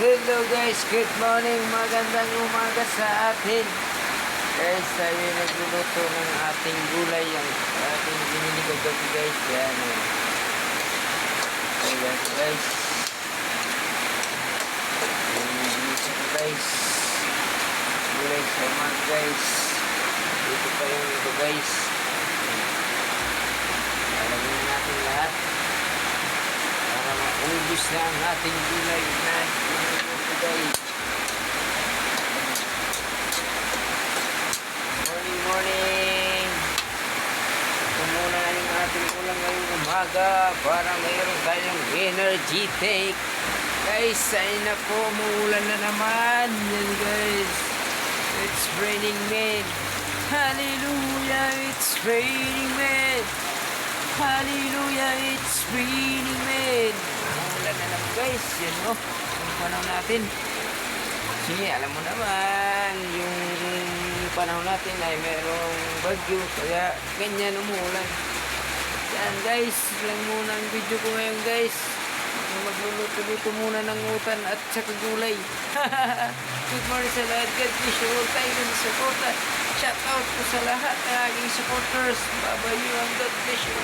Hello guys, good morning, magandang umaga sa atin. Guys, tayo nagluluto ng ating gulay, ang ating binili kagabi guys. Yan o. Ayan guys. Guys, gulay sa mga guys. Dito pa yung ito guys. Alamin natin lahat para maubos na ang ating gulay na ito guys. Morning! Ito muna yung ating ulam ngayong umaga para mayroon tayong energy take. Guys, ay nako, umuulan na naman. Yan guys. It's raining men. Hallelujah, it's raining men. Hallelujah, it's raining men. Umuulan na naman guys. Yan o. Ang panahon natin. Sige, alam mo naman, yung panahon natin ay merong bagyo, kaya ganyan umuulan. Yan guys, lang muna ang video ko ngayon guys. Magluluto-luto muna ng utan at saka gulay. Good morning sa lahat. God bless you all. Tayo sa suporta. Shout out po sa lahat ng aking supporters. Bye-bye you and God bless you.